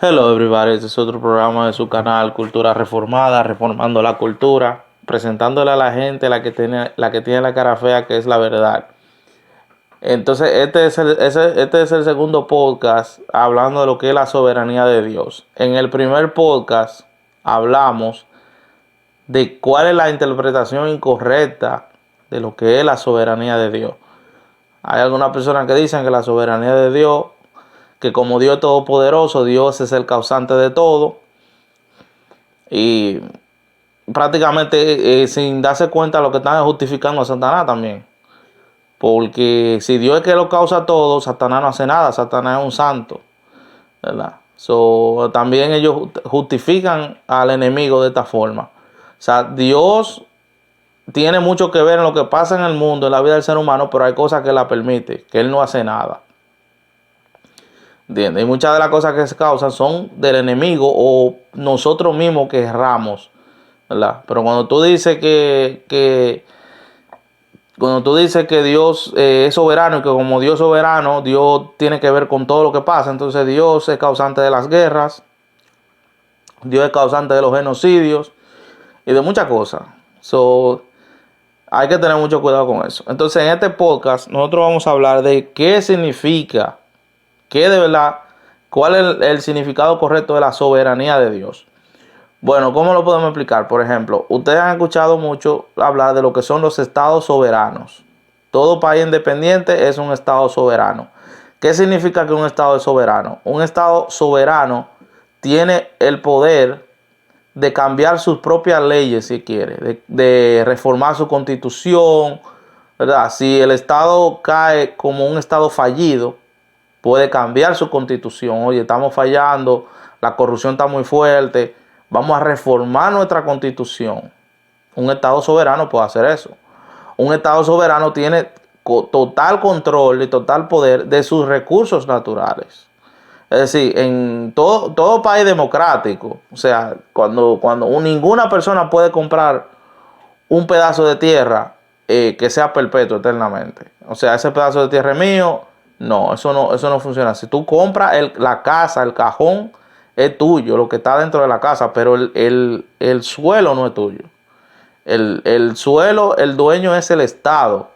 Hello everybody, este es otro programa de su canal Cultura Reformada, reformando la cultura, presentándole a la gente la que tiene la cara fea, que es la verdad. Entonces, este es el segundo podcast hablando de lo que es la soberanía de Dios. En el primer podcast hablamos de cuál es la interpretación incorrecta de lo que es la soberanía de Dios. Hay algunas personas que dicen que la soberanía de Dios, que como Dios es todopoderoso, Dios es el causante de todo. Y prácticamente sin darse cuenta lo que están justificando a Satanás también. Porque si Dios es que lo causa todo, Satanás no hace nada, Satanás es un santo, ¿verdad? También ellos justifican al enemigo de esta forma. O sea, Dios tiene mucho que ver en lo que pasa en el mundo, en la vida del ser humano, pero hay cosas que la permite, que Él no hace nada. ¿Entiendes? Y muchas de las cosas que se causan son del enemigo o nosotros mismos que erramos, ¿verdad? Pero cuando tú dices que Dios es soberano y que como Dios es soberano, Dios tiene que ver con todo lo que pasa. Entonces Dios es causante de las guerras, Dios es causante de los genocidios y de muchas cosas. Hay que tener mucho cuidado con eso. Entonces en este podcast nosotros vamos a hablar de qué significa, qué de verdad, cuál es el significado correcto de la soberanía de Dios. Bueno, ¿cómo lo podemos explicar? Por ejemplo, ustedes han escuchado mucho hablar de lo que son los estados soberanos. Todo país independiente es un estado soberano. ¿Qué significa que un estado es soberano? Un estado soberano tiene el poder de cambiar sus propias leyes si quiere, de reformar su constitución, ¿verdad? Si el estado cae como un estado fallido, puede cambiar su constitución. Oye, estamos fallando, la corrupción está muy fuerte, vamos a reformar nuestra constitución. Un estado soberano puede hacer eso. Un estado soberano tiene total control y total poder de sus recursos naturales. Es decir, en todo país democrático, o sea, cuando ninguna persona puede comprar un pedazo de tierra que sea perpetuo eternamente. O sea, ese pedazo de tierra es mío. No, eso no funciona. Si tú compras la casa, el cajón es tuyo, lo que está dentro de la casa, pero el suelo no es tuyo. El suelo, el dueño es el Estado.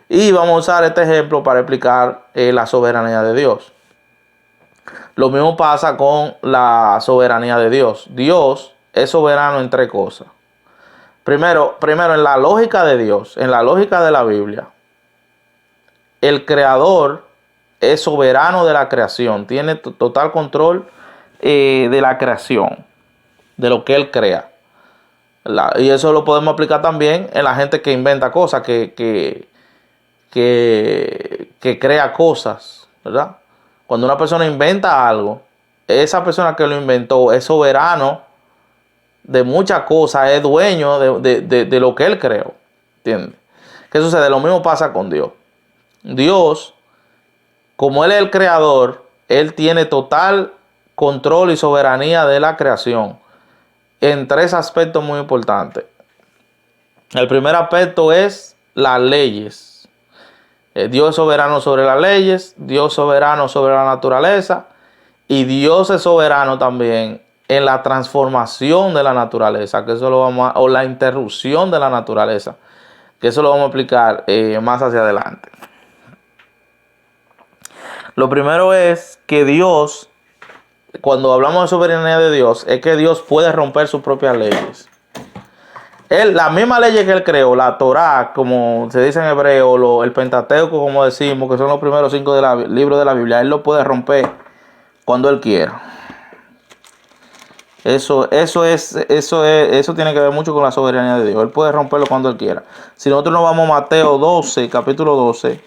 Y vamos a usar este ejemplo para explicar la soberanía de Dios. Lo mismo pasa con la soberanía de Dios. Dios es soberano en tres cosas. Primero, en la lógica de Dios, en la lógica de la Biblia, el creador es soberano de la creación, tiene total control de la creación, de lo que él crea. Y eso lo podemos aplicar también en la gente que inventa cosas, que crea cosas, ¿verdad? Cuando una persona inventa algo, esa persona que lo inventó es soberano de muchas cosas, es dueño de lo que él creó. ¿Entiendes? ¿Qué sucede? Lo mismo pasa con Dios. Dios, como Él es el creador, Él tiene total control y soberanía de la creación en tres aspectos muy importantes. El primer aspecto es las leyes. Dios es soberano sobre las leyes, Dios es soberano sobre la naturaleza y Dios es soberano también en la transformación de la naturaleza, que eso lo vamos o la interrupción de la naturaleza, que eso lo vamos a explicar más hacia adelante. Lo primero es que Dios, cuando hablamos de soberanía de Dios, es que Dios puede romper sus propias leyes. La misma ley que Él creó, la Torá, como se dice en hebreo, el Pentateuco, como decimos, que son los primeros 5 libros de la Biblia, Él lo puede romper cuando Él quiera. Eso tiene que ver mucho con la soberanía de Dios. Él puede romperlo cuando Él quiera. Si nosotros nos vamos a Mateo 12, capítulo 12,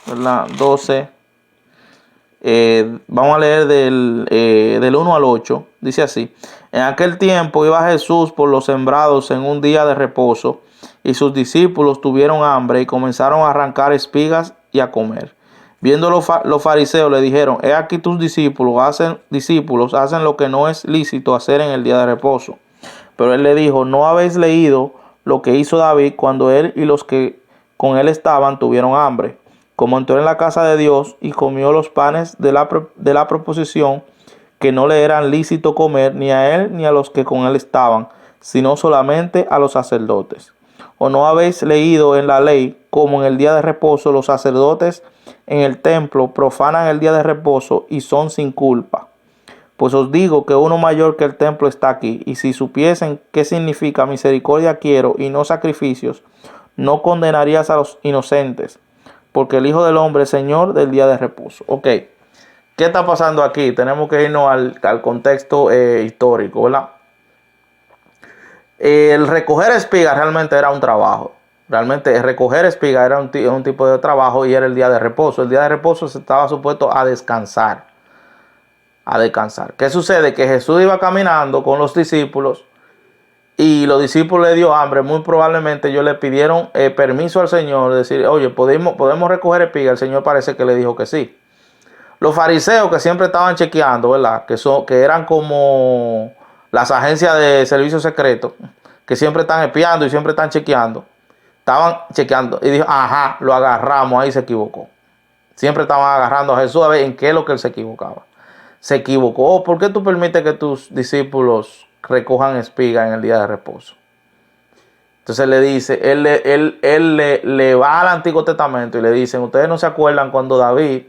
¿verdad? 12. Vamos a leer del 1 al 8. Dice así: en aquel tiempo iba Jesús por los sembrados en un día de reposo, y sus discípulos tuvieron hambre y comenzaron a arrancar espigas y a comer. Viendo los fariseos le dijeron: he aquí tus discípulos hacen lo que no es lícito hacer en el día de reposo. Pero él le dijo: ¿no habéis leído lo que hizo David cuando él y los que con él estaban tuvieron hambre? como entró en la casa de Dios y comió los panes de la proposición, que no le eran lícito comer ni a él ni a los que con él estaban, sino solamente a los sacerdotes. ¿O no habéis leído en la ley como en el día de reposo los sacerdotes en el templo profanan el día de reposo y son sin culpa? Pues os digo que uno mayor que el templo está aquí, y si supiesen qué significa misericordia quiero y no sacrificios, no condenarías a los inocentes, porque el Hijo del Hombre es Señor del día de reposo. Ok, ¿qué está pasando aquí? Tenemos que irnos al contexto histórico, ¿verdad? El recoger espigas realmente era un trabajo. Realmente el recoger espigas era un tipo de trabajo y era el día de reposo. El día de reposo se estaba supuesto a descansar. A descansar. ¿Qué sucede? Que Jesús iba caminando con los discípulos y los discípulos le dio hambre. Muy probablemente ellos le pidieron permiso al Señor, decir, oye, ¿podemos recoger espigas? El Señor parece que le dijo que sí. Los fariseos que siempre estaban chequeando, ¿verdad? Que eran como las agencias de servicio secreto, que siempre están espiando y siempre están chequeando. Estaban chequeando y dijo, ajá, lo agarramos, ahí se equivocó. Siempre estaban agarrando a Jesús a ver en qué es lo que él se equivocaba. Se equivocó. ¿Por qué tú permites que tus discípulos recojan espiga en el día de reposo? Entonces le dice, él le va al Antiguo Testamento y le dicen, ustedes no se acuerdan cuando David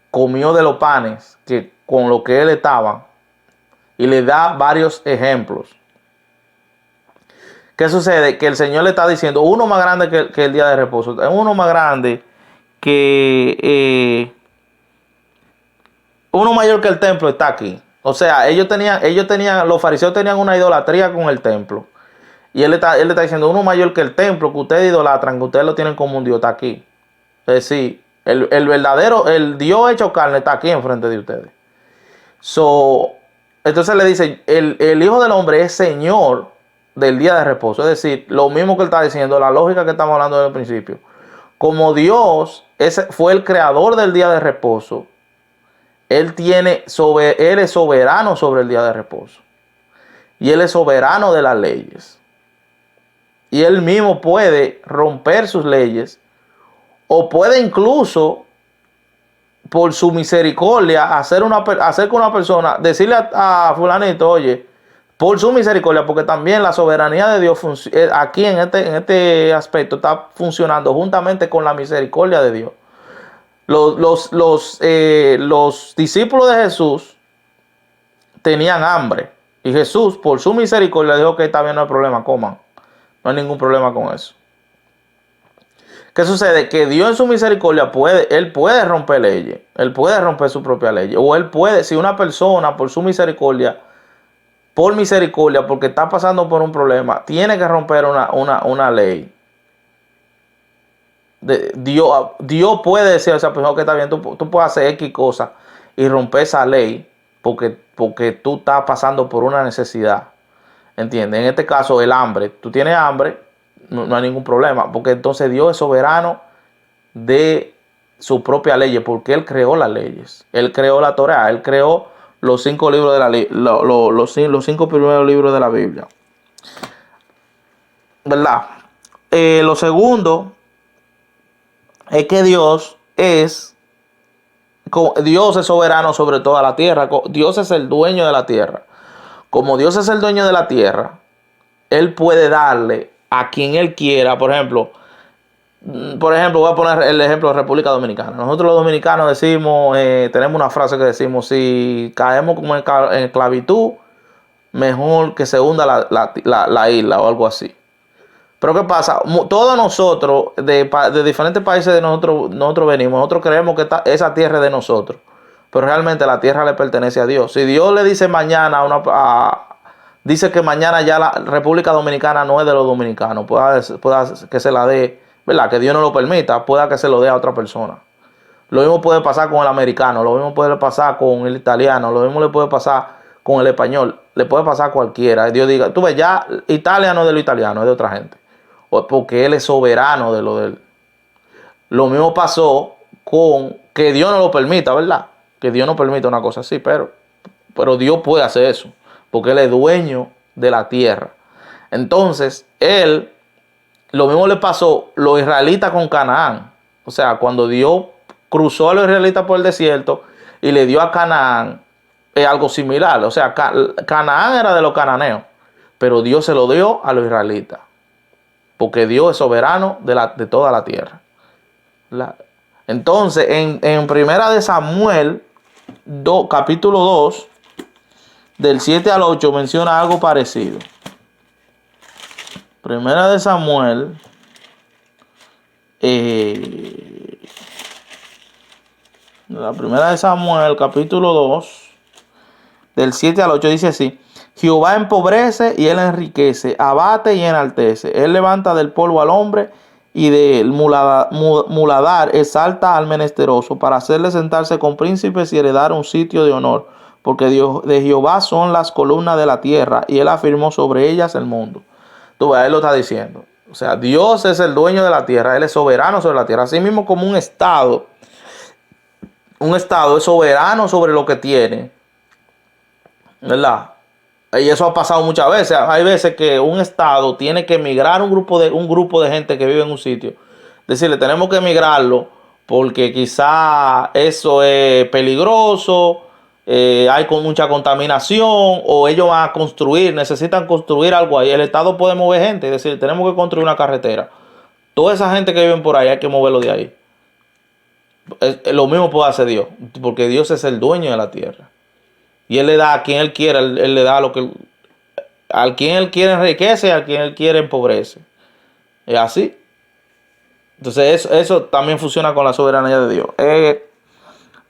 comió de los panes que con lo que él estaba, y le da varios ejemplos. ¿Qué sucede? Que el Señor le está diciendo, uno más grande que el día de reposo, uno más grande que uno mayor que el templo está aquí. O sea, los fariseos tenían una idolatría con el templo. Y él le está diciendo, uno mayor que el templo que ustedes idolatran, que ustedes lo tienen como un Dios, está aquí. Es decir, el verdadero, el Dios hecho carne está aquí enfrente de ustedes. Entonces le dice, el Hijo del Hombre es Señor del día de reposo. Es decir, lo mismo que él está diciendo, la lógica que estamos hablando desde el principio. Como Dios fue el creador del día de reposo, Él es soberano sobre el día de reposo. Y Él es soberano de las leyes. Y Él mismo puede romper sus leyes, o puede incluso, por su misericordia, hacer que una persona, decirle a fulanito, oye, por su misericordia, porque también la soberanía de Dios aquí en este aspecto está funcionando juntamente con la misericordia de Dios. Los discípulos de Jesús tenían hambre, y Jesús, por su misericordia, dijo que está bien, no hay problema, coman. No hay ningún problema con eso. ¿Qué sucede? Que Dios en su misericordia Él puede romper leyes. Él puede romper su propia ley. O Él puede, si una persona por su misericordia, porque está pasando por un problema, tiene que romper una ley. Dios puede decir a esa persona que está bien, tú puedes hacer X cosa y romper esa ley porque tú estás pasando por una necesidad. ¿Entiendes? En este caso, el hambre. Tú tienes hambre, no hay ningún problema, porque entonces Dios es soberano de su propia ley, porque Él creó las leyes. Él creó la Torá, Él creó los 5 libros de la ley, los 5 primeros libros de la Biblia. ¿Verdad? Lo segundo es que Dios es soberano sobre toda la tierra. Dios es el dueño de la tierra. Como Dios es el dueño de la tierra, Él puede darle a quien Él quiera. Por ejemplo, voy a poner el ejemplo de República Dominicana. Nosotros los dominicanos decimos, tenemos una frase que decimos, si caemos como en esclavitud, mejor que se hunda la isla o algo así. Pero ¿qué pasa? Todos nosotros, de diferentes países de nosotros venimos, nosotros creemos que esa tierra es de nosotros. Pero realmente la tierra le pertenece a Dios. Si Dios le dice mañana dice que mañana ya la República Dominicana no es de los dominicanos, pueda que se la dé, ¿verdad? Que Dios no lo permita, pueda que se lo dé a otra persona. Lo mismo puede pasar con el americano, lo mismo puede pasar con el italiano, lo mismo le puede pasar con el español, le puede pasar a cualquiera. Dios diga, tú ves, ya Italia no es de los italianos, es de otra gente. Porque Él es soberano de lo de Él. Lo mismo pasó con que Dios no lo permita, ¿verdad? Que Dios no permita una cosa así, pero Dios puede hacer eso, porque Él es dueño de la tierra. Entonces, lo mismo le pasó los israelitas con Canaán. O sea, cuando Dios cruzó a los israelitas por el desierto y le dio a Canaán, es algo similar. O sea, Canaán era de los cananeos, pero Dios se lo dio a los israelitas, porque Dios es soberano de toda la tierra. Entonces, en Primera de Samuel, capítulo 2, del 7 al 8, menciona algo parecido. Primera de Samuel, la Primera de Samuel, capítulo 2, del 7 al 8, dice así: Jehová empobrece y él enriquece, abate y enaltece. Él levanta del polvo al hombre y del muladar exalta al menesteroso, para hacerle sentarse con príncipes y heredar un sitio de honor. Porque Dios, de Jehová son las columnas de la tierra, y él afirmó sobre ellas el mundo. Tú ves, él lo está diciendo. O sea, Dios es el dueño de la tierra, él es soberano sobre la tierra. Así mismo como un estado es soberano sobre lo que tiene, ¿verdad? Y eso ha pasado muchas veces. Hay veces que un estado tiene que emigrar un grupo de gente que vive en un sitio. Decirle, tenemos que emigrarlo porque quizá eso es peligroso, hay con mucha contaminación, o ellos van a construir, necesitan construir algo ahí. El estado puede mover gente, es decir, tenemos que construir una carretera. Toda esa gente que vive por ahí hay que moverlo de ahí. Lo mismo puede hacer Dios, porque Dios es el dueño de la tierra. Y él le da a quien él quiera, él le da lo que al quien él quiere enriquece y al quien él quiere empobrece. Es así. Entonces eso también funciona con la soberanía de Dios.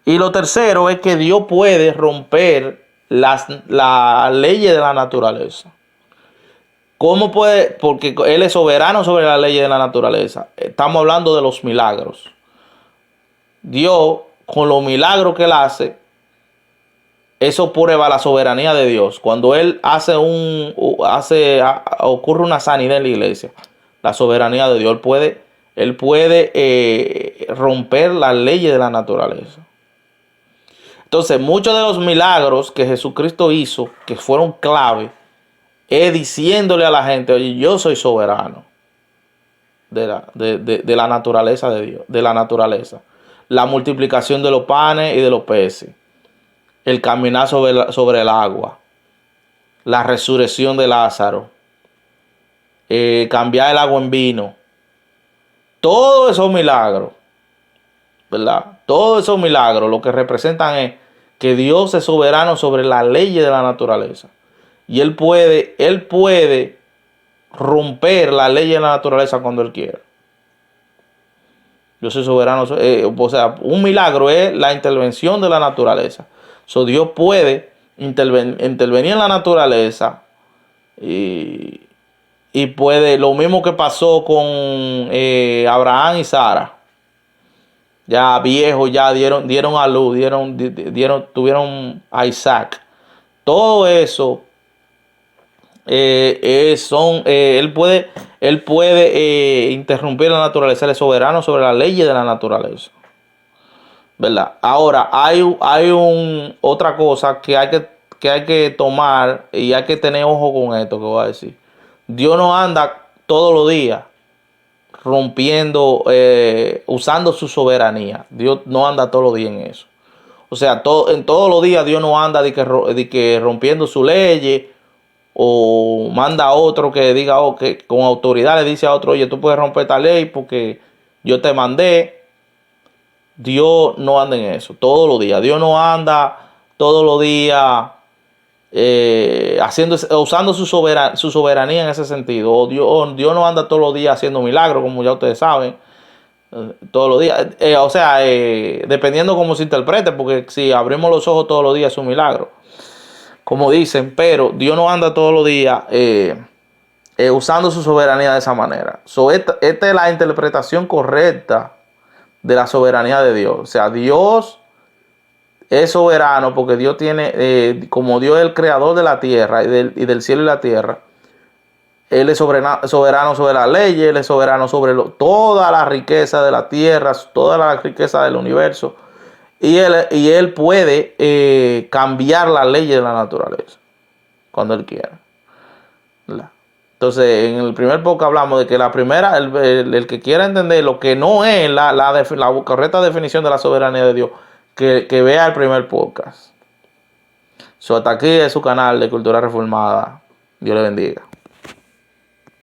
Y lo tercero es que Dios puede romper la leyes de la naturaleza. ¿Cómo puede? Porque Él es soberano sobre las leyes de la naturaleza. Estamos hablando de los milagros. Dios, con los milagros que Él hace, eso prueba la soberanía de Dios. Cuando Él ocurre una sanidad en la iglesia, la soberanía de Dios, Él puede romper las leyes de la naturaleza. Entonces, muchos de los milagros que Jesucristo hizo, que fueron clave, es diciéndole a la gente: oye, yo soy soberano de la naturaleza de Dios, de la naturaleza. La multiplicación de los panes y de los peces, el caminar sobre el agua, la resurrección de Lázaro, cambiar el agua en vino. Todos esos milagros, ¿verdad? Todos esos milagros lo que representan es que Dios es soberano sobre las leyes de la naturaleza. Y Él puede romper la ley de la naturaleza cuando Él quiera. Yo soy soberano. O sea, un milagro es la intervención de la naturaleza. Dios puede intervenir en la naturaleza y puede, lo mismo que pasó con Abraham y Sara. Ya viejos, ya dieron a luz, tuvieron a Isaac. Todo eso él puede interrumpir la naturaleza. Él es soberano sobre las leyes de la naturaleza, ¿verdad? Ahora hay otra cosa que hay que tomar, y hay que tener ojo con esto que voy a decir. Dios no anda todos los días rompiendo, usando su soberanía. Dios no anda todos los días en eso. O sea, en todos los días Dios no anda de que rompiendo su ley, o manda a otro que diga, que con autoridad le dice a otro: oye, tú puedes romper esta ley porque yo te mandé. Dios no anda en eso todos los días. Dios no anda todos los días usando su soberanía en ese sentido. O Dios no anda todos los días haciendo milagros, como ya ustedes saben. Todos los días. O sea, dependiendo cómo se interprete, porque si abrimos los ojos todos los días es un milagro, como dicen, pero Dios no anda todos los días usando su soberanía de esa manera. Esta es la interpretación correcta de la soberanía de Dios. O sea, Dios es soberano porque Dios tiene, como Dios es el creador de la tierra y del cielo y la tierra, Él es soberano sobre las leyes, Él es soberano sobre toda la riqueza de la tierra, toda la riqueza del universo. Y él puede cambiar las leyes de la naturaleza cuando Él quiera, ¿verdad? Entonces, en el primer podcast hablamos de que la primera, el que quiera entender lo que no es la correcta definición de la soberanía de Dios, que vea el primer podcast. So, hasta aquí es su canal de Cultura Reformada. Dios le bendiga.